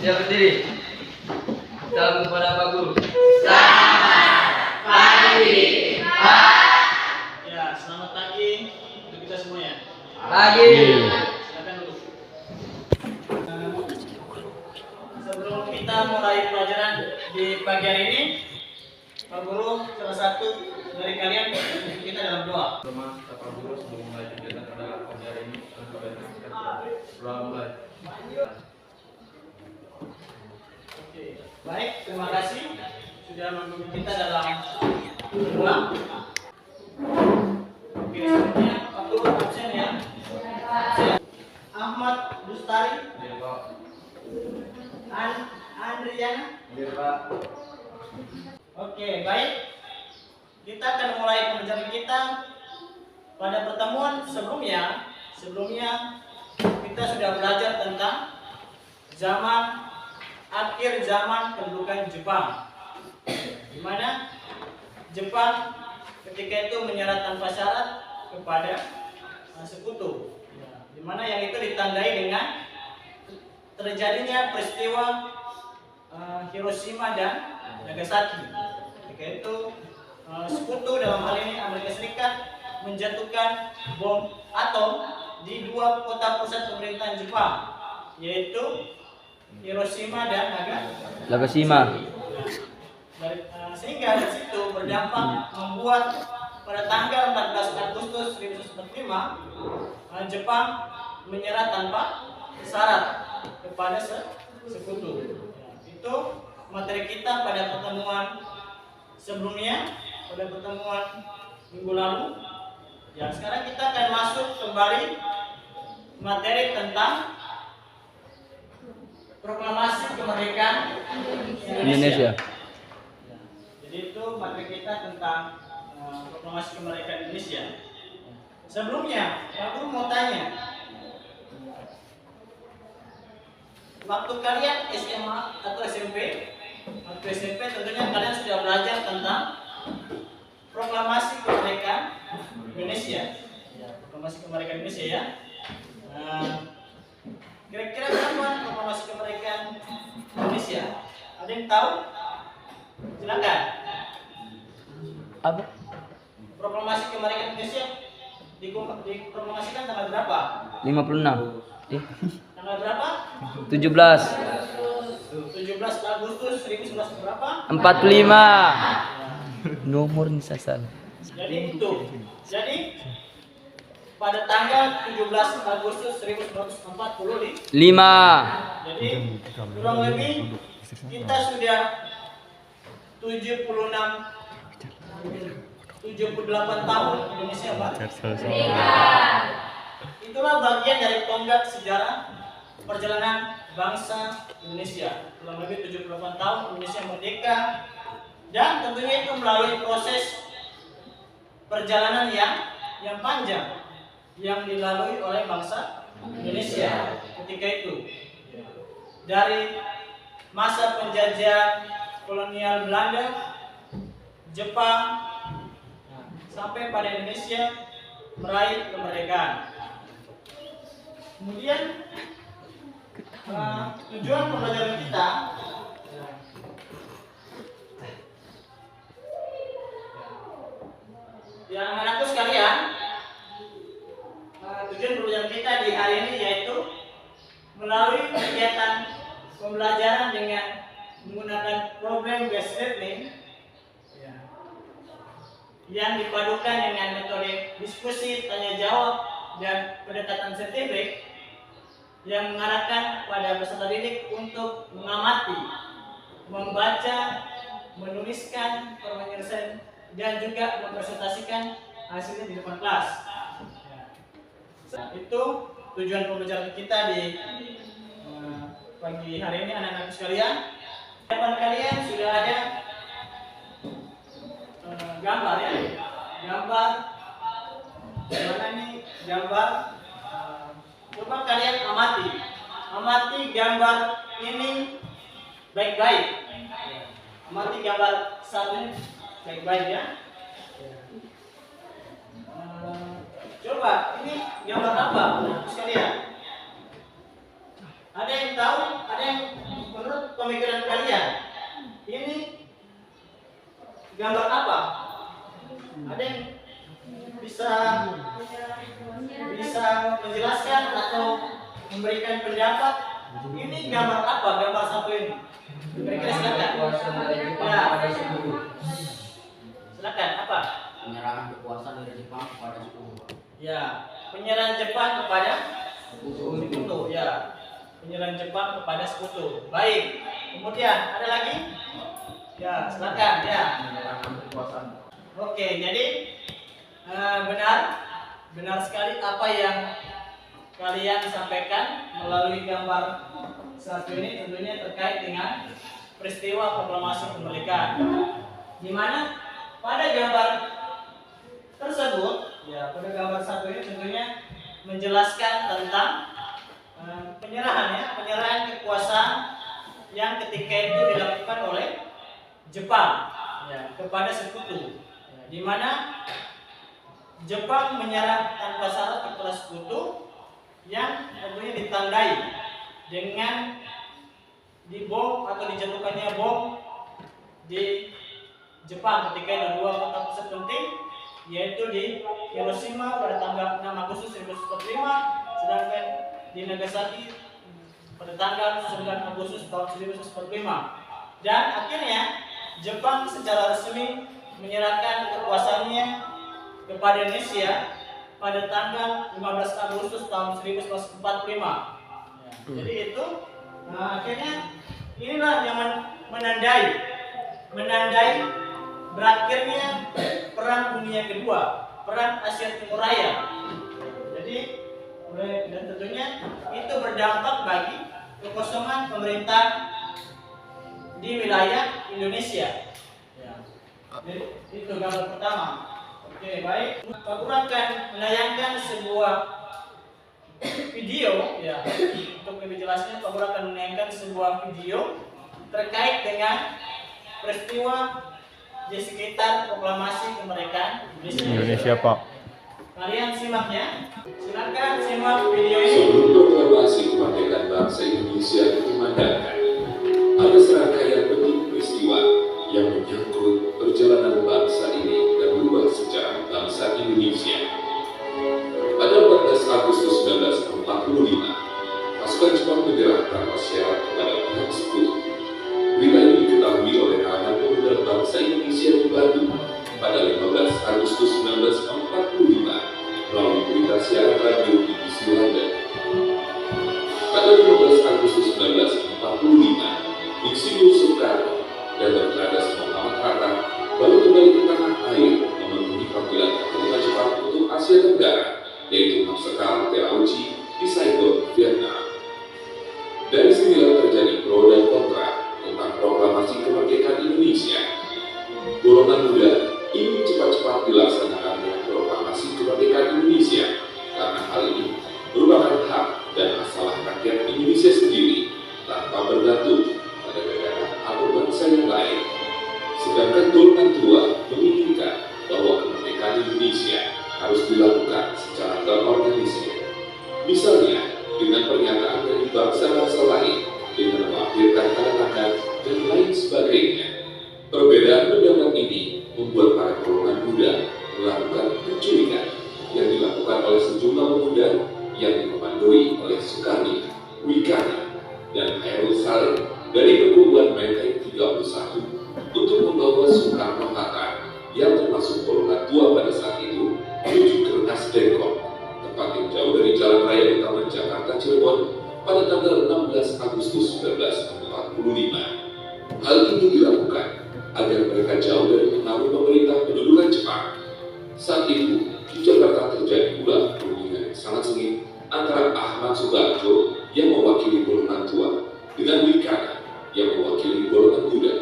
Siap berdiri. Salam kepada Pak Guru. Selamat pagi, Pak. Ya, selamat pagi untuk kita semuanya. Pagi. Silakan duduk. Sebelum kita mulai pelajaran di pagi hari ini, Pak Guru, salah satu dari kalian kita dalam doa. Pak Guru, sebelum mulai kegiatan pada pagi hari ini, doa mulai. Oke, baik, terima kasih sudah mendukung kita dalam doa. Oke, selanjutnya Pak Guru absen ya. Ahmad Bustari, Iya, Pak. Andriana. Iya, Pak. Oke, baik. Kita akan mulai pembelajaran kita. Pada pertemuan sebelumnya kita sudah belajar tentang akhir zaman pendudukan Jepang, di mana Jepang ketika itu menyerah tanpa syarat kepada sekutu, di mana yang itu ditandai dengan terjadinya peristiwa Hiroshima dan Nagasaki. Ketika itu sekutu, dalam hal ini Amerika Serikat, menjatuhkan bom atom di dua kota pusat pemerintahan Jepang, yaitu Hiroshima dan Nagasaki. Sehingga dari situ berdampak membuat pada tanggal 14 Agustus 1945 Jepang menyerah tanpa syarat kepada sekutu. Itu materi kita pada pertemuan sebelumnya, pada pertemuan minggu lalu. Ya, sekarang kita akan masuk kembali materi tentang proklamasi kemerdekaan Indonesia. Jadi itu materi kita tentang proklamasi kemerdekaan Indonesia. Sebelumnya, aku mau tanya, waktu kalian SMA atau SMP, waktu SMP tentunya kalian sudah belajar tentang proklamasi kemerdekaan Indonesia. Proklamasi kemerdekaan Indonesia ya. Kira-kira berapa proklamasi kemerdekaan Indonesia? Ada yang tahu? Silakan. Apa? Proklamasi kemerdekaan Indonesia diproklamasikan tanggal berapa? 56. Tanggal berapa? 17. 17 Agustus 1900 berapa? 45. Nomor nih sasal. Jadi itu. Jadi pada tanggal 17 Agustus 1945. 5. Jadi kurang lebih kita sudah 78 tahun Indonesia, Pak. Itulah bagian dari tonggak sejarah perjalanan bangsa Indonesia. Kurang lebih 78 tahun Indonesia merdeka, dan tentunya itu melalui proses perjalanan yang panjang yang dilalui oleh bangsa Indonesia ketika itu. Dari masa penjajah kolonial Belanda, Jepang, sampai pada Indonesia meraih kemerdekaan. Kemudian tujuan pembelajaran kita yang anakku sekalian, tujuan pembelajaran kita di hari ini yaitu melalui kegiatan pembelajaran dengan menggunakan problem based learning yang dipadukan dengan metode diskusi, tanya jawab, dan pendekatan saintifik yang mengarahkan pada peserta didik untuk mengamati, membaca, menuliskan penyelesaian, dan juga mempresentasikan hasilnya di depan kelas. Itu tujuan pembelajaran kita di pagi hari ini, anak-anak sekalian. Di depan kalian sudah ada gambar ya, gambar mana nih gambar. Coba kalian amati gambar ini baik-baik. Amati gambar satu ini baik-baik ya. Coba ini gambar apa sekalian? Ada yang tahu? Ada yang bisa menjelaskan atau memberikan pendapat. Ini gambar apa? Gambar satu ini. Kira-kira silakan. Ya. Silakan apa? Penyerangan kekuasaan dari Jepang kepada sekutu. Ya, penyerahan Jepang kepada sekutu. Ya, penyerahan Jepang kepada sekutu. Baik. Kemudian ada lagi? Ya, silakan. Ya. Penyerangan kekuasaan. Oke, jadi benar sekali apa yang kalian sampaikan melalui gambar satu ini, tentunya terkait dengan peristiwa proklamasi kemerdekaan, di mana pada gambar tersebut, ya, pada gambar satu ini tentunya menjelaskan tentang penyerahan kekuasaan yang ketika itu dilakukan oleh Jepang, ya, kepada sekutu, ya, di mana Jepang menyerah tanpa syarat kepada sekutu yang tentunya ditandai dengan dibom atau dijatuhkannya bom di Jepang ketika ada dua kota pusat penting, yaitu di Hiroshima pada tanggal 6 Agustus 1945, sedangkan di Nagasaki pada tanggal 9 Agustus tahun 1945. Dan akhirnya Jepang secara resmi menyerahkan kekuasaannya kepada Indonesia pada tanggal 15 Agustus tahun 1945. Ya, jadi itu akhirnya inilah yang menandai berakhirnya Perang Dunia Kedua, Perang Asia Timur Raya. Jadi dan tentunya itu berdampak bagi kekosongan pemerintah di wilayah Indonesia. Ya. Jadi itu gambar pertama. Oke, baik. Pak Guru akan menayangkan sebuah video, ya. Untuk lebih jelasnya, Pak Guru akan menayangkan sebuah video terkait dengan peristiwa di sekitar proklamasi kemerdekaan Indonesia, Pak. Kalian simak ya. Silakan simak video ini. Sebelum proklamasi kemerdekaan bangsa Indonesia dikumandangkan, ada serangkaian penting peristiwa yang menyangkut perjalanan bangsa ini dan merubah sejarah bangsa Indonesia. Pada 14 Agustus 1945, pasukan Jepang menyerahkan masyarakat kepada pihak sekutu. Berita ini diketahui oleh kalangan pemuda bangsa Indonesia di Bandung pada 15 Agustus 1945 melalui berita siaran radio BBC London. Pada 15 Agustus 1945, Insinyur Soekarno dan Dr. Andes Muhammad Hatta baru kembali ke tanah air memenuhi panggilan pemerintah Jepang untuk Asia Tenggara, yaitu Marsekal Terauchi di Saigon, Vietnam. Dari sinilah terjadi pro dan kontra tentang proklamasi kemerdekaan Indonesia. Golongan muda ingin cepat-cepat dilaksanakannya proklamasi kemerdekaan Indonesia karena hal ini merupakan hak dan masalah rakyat Indonesia sendiri tanpa bergantung pada negara atau bangsa yang lain. Sedangkan golongan tua menginginkan bahwa kemerdekaan Indonesia harus dilakukan secara terorganisir. Misalnya dengan pernyataan dari bangsa-bangsa lain dengan melampirkan tanda tangan dan lain sebagainya. Perbedaan pendapat ini membuat para golongan muda melakukan penculikan yang dilakukan oleh sejumlah pemuda yang dikomandoi oleh Sukarni, Wikana, dan Khairul Salim dari perkumpulan Menteng 31 untuk membawa Soekarno-Hatta yang termasuk golongan tua pada saat itu menuju ke Rengas Dengklok, tempat yang jauh dari jalan raya utama Jakarta Cirebon pada tanggal 16 Agustus 1945. Hal ini dilakukan agar mereka jauh dari pengaruh pemerintah pendudukan Jepang. Saat itu, di Jakarta terjadi pula perundingan yang sangat sengit antara Ahmad Subarjo yang mewakili golongan tua dengan Wikana yang mewakili golongan muda.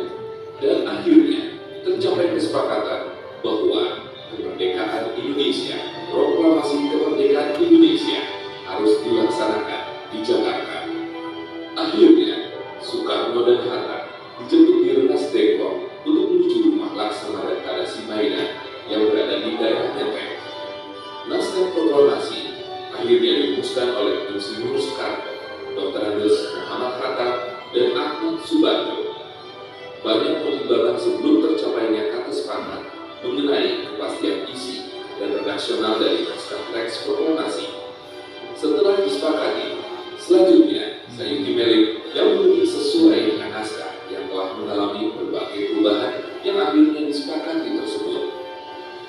Dan akhirnya tercapai kesepakatan bahwa kemerdekaan Indonesia, proklamasi kemerdekaan Indonesia harus dilaksanakan di Jakarta. Akhirnya, Soekarno dan Hatta dijemput di Rengas Dengklok untuk menuju rumah Laksamana Tadasi Maida yang berada di daerah Menteng. Naskah proklamasi akhirnya dirumuskan oleh Insinyur Soekarno, Dr. Andes Muhammad Hatta, dan Ahmad Subarjo. Banyak pertimbangan sebelum tercapainya kata sepakat mengenai kepastian isi dan redaksional dari naskah teks proklamasi. Setelah disepakati, selanjutnya Sayuti Melik yang menulis sesuai dengan naskah yang telah mengalami berbagai perubahan yang akhirnya disepakati tersebut.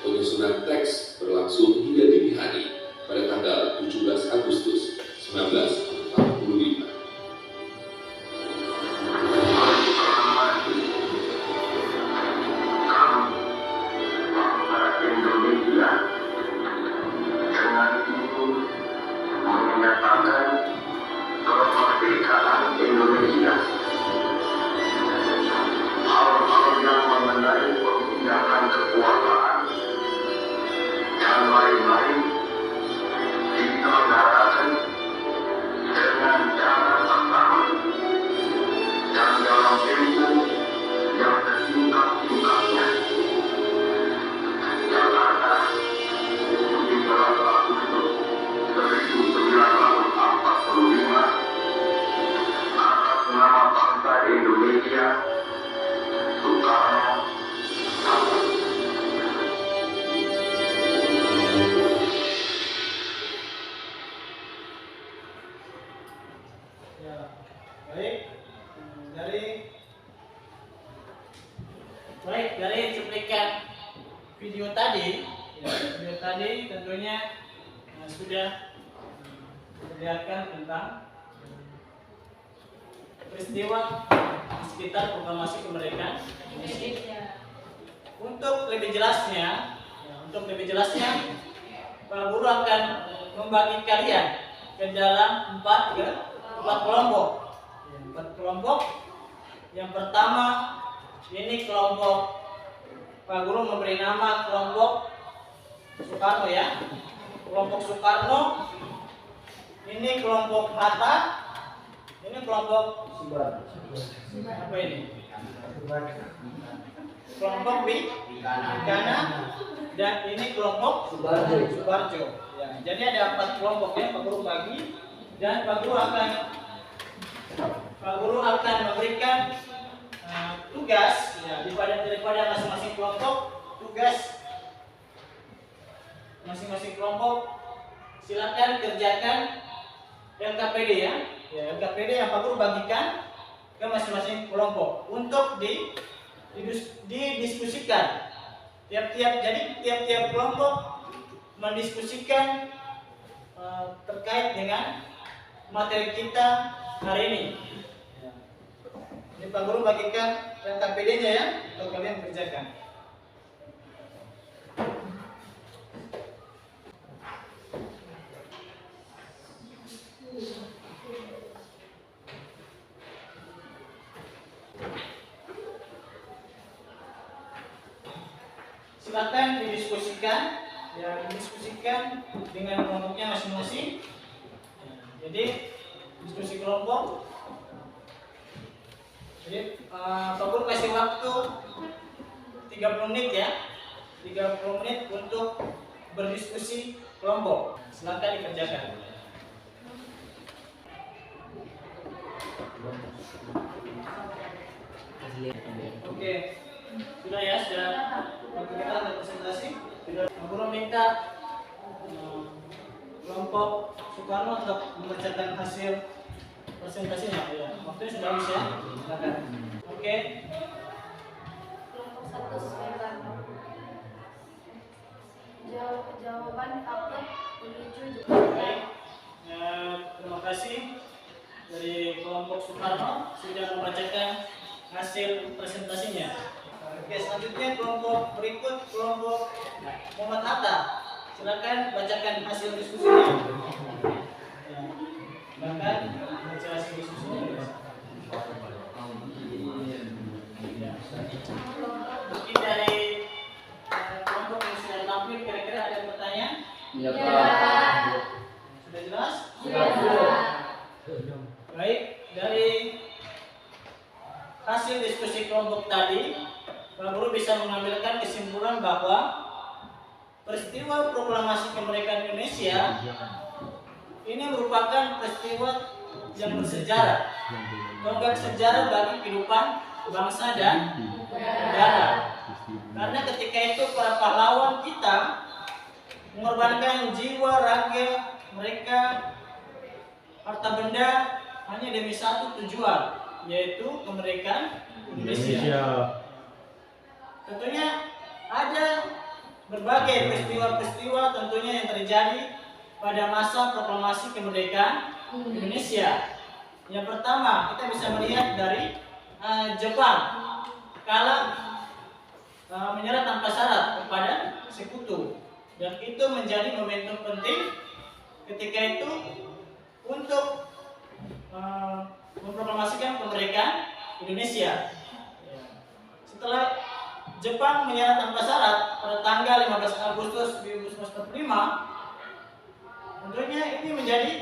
Penyusunan teks berlangsung hingga dini hari pada tanggal 17 Agustus 1945. Dari cuplikan video tadi tentunya sudah memperlihatkan tentang peristiwa di sekitar proklamasi kemerdekaan Indonesia. Untuk lebih jelasnya, Pak Guru akan membagi kalian ke dalam empat kelompok. Yang pertama, ini kelompok Pak Guru memberi nama kelompok Soekarno ya. Kelompok Soekarno. Ini kelompok Hatta. Ini kelompok apa ini? Kelompok Bikana. Dan ini kelompok Subarjo. Ya, jadi ada 4 kelompok ya Pak Guru bagi, dan Pak Guru akan memberikan tugas ya daripada masing-masing kelompok. Tugas masing-masing kelompok silakan kerjakan LKPD ya. LKPD yang Pak Guru bagikan ke masing-masing kelompok untuk didiskusikan. Tiap-tiap kelompok mendiskusikan terkait dengan materi kita hari ini. Ini Pak Guru bagikan LKPD-nya ya untuk kalian kerjakan. Silakan didiskusikan dengan kelompoknya masing-masing. Jadi diskusi kelompok. Jadi Pak Guru kasih waktu 30 menit ya. 30 menit untuk berdiskusi kelompok. Silakan dikerjakan. Oke. Sudah ya, sudah waktu kita ada presentasi. Pak Guru minta kelompok Soekarno untuk membacakan hasil presentasinya. Ya, waktunya sudah habis ya. Silakan. Oke. Kelompok 1 Soekarno. Jawaban apa menuju Baik. Terima kasih dari kelompok Soekarno sudah membacakan hasil presentasinya. Oke, selanjutnya kelompok berikut, kelompok Muhammad Hatta. Silakan bacakan hasil diskusinya. Silakan baca hasil diskusinya. Mungkin dari kelompok yang sudah tampil kira-kira ada pertanyaan? Ya, Pak. Sudah jelas? Sudah. Baik, dari hasil diskusi kelompok tadi, Pak Guru bisa mengambilkan kesimpulan bahwa peristiwa proklamasi kemerdekaan Indonesia ini merupakan peristiwa yang bersejarah, tonggak sejarah bagi kehidupan bangsa dan negara. Karena ketika itu para pahlawan kita mengorbankan jiwa, raga mereka, harta benda hanya demi satu tujuan, yaitu kemerdekaan Indonesia. Tentunya ada berbagai peristiwa-peristiwa tentunya yang terjadi pada masa proklamasi kemerdekaan Indonesia. Yang pertama, kita bisa melihat dari Jepang kala menyerah tanpa syarat kepada Sekutu, dan itu menjadi momentum penting ketika itu untuk memproklamasikan kemerdekaan Indonesia. Setelah Jepang menyerah tanpa syarat pada tanggal 15 Agustus 1945, tentunya ini menjadi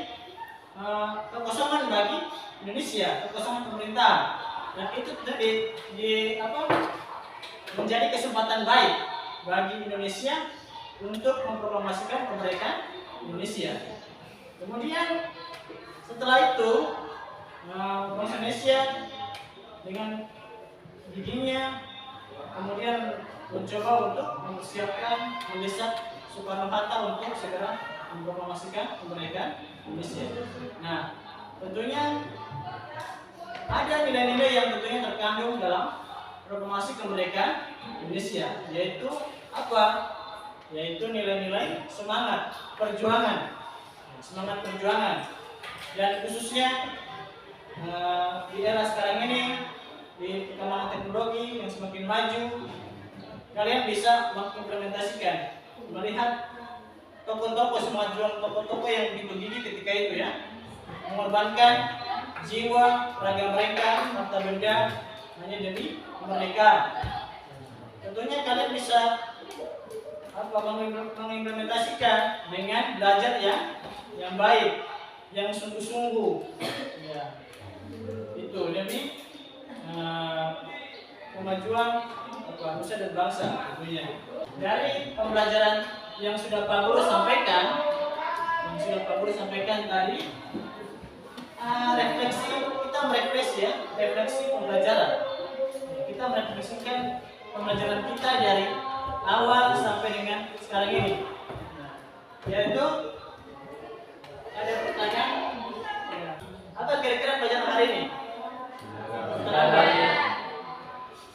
kekosongan bagi Indonesia, kekosongan pemerintahan, dan itu menjadi kesempatan baik bagi Indonesia untuk memproklamasikan kemerdekaan Indonesia. Kemudian setelah itu bangsa Indonesia dengan giginya kemudian mencoba untuk mempersiapkan, mendesak Soekarno-Hatta untuk segera memproklamasikan kemerdekaan Indonesia. Nah, tentunya ada nilai-nilai yang tentunya terkandung dalam proklamasi kemerdekaan Indonesia, yaitu apa? Yaitu nilai-nilai semangat perjuangan, dan khususnya di era sekarang ini, di perkembangan teknologi yang semakin maju, kalian bisa mengimplementasikan, melihat tokoh-tokoh, semangat juang tokoh-tokoh yang begitu ketika itu ya, mengorbankan jiwa, raga mereka, harta benda hanya demi kemerdekaan. Tentunya kalian bisa mengimplementasikan dengan belajar yang baik, yang sungguh-sungguh, ya, itu demi kemajuan nusa dan bangsa tentunya. Dari pembelajaran yang sudah Pak Guru sampaikan, tadi, refleksi pembelajaran. Kita merefleksikan pembelajaran kita dari awal sampai dengan sekarang ini. Yaitu ada pertanyaan, apa kira-kira pelajaran hari ini?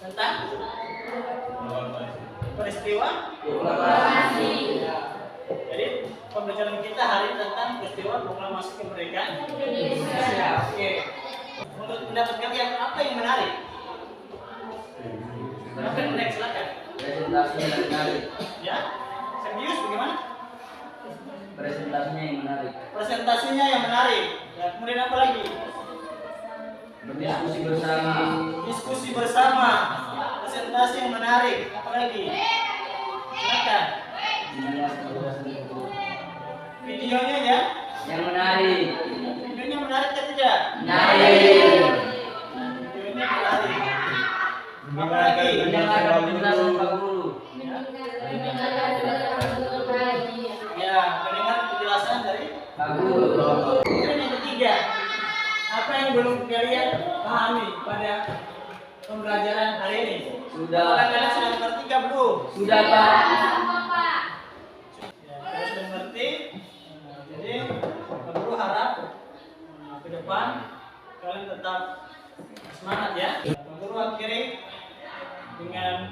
Tentang peristiwa proklamasi. Jadi pembelajaran kita hari ini tentang peristiwa proklamasi kemerdekaan Indonesia. Oke. Menurut pendapat kalian apa yang menarik? Apa yang menarik? Silakan. Presentasinya yang menarik. Ya, serius bagaimana? Presentasinya yang menarik. Presentasinya yang menarik. Ya, kemudian apa lagi? Berdiskusi bersama. Diskusi bersama. Presentasi yang menarik. Apa lagi? Silakan. Videonya ya? Yang menarik. Videonya menarik atau tidak? Menarik. Videonya menarik. Apa lagi? Mendengarkan penjelasan Pak Guru. Ya, mendengar penjelasan dari Pak Guru. Kemudian yang ketiga, apa yang belum kalian pahami pada pembelajaran hari ini? Sudah. Apakah kalian sudah mengerti belum? Sudah, Pak. Ya, kalau sudah mengerti, jadi Pak Guru harap ke depan kalian tetap semangat ya. Pak Guru akhiri dengan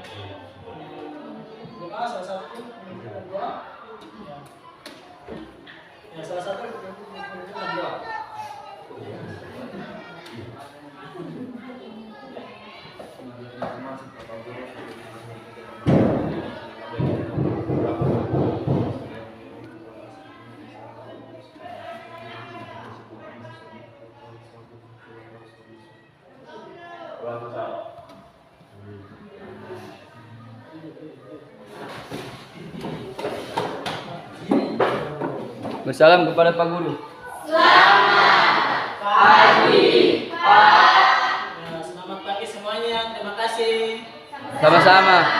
doa, salah satu menunjukkan doa. Ya, salah satu menunjukkan doa. Bersalam kepada Pak Guru. Ya, selamat pagi semuanya. Terima kasih. Sama-sama.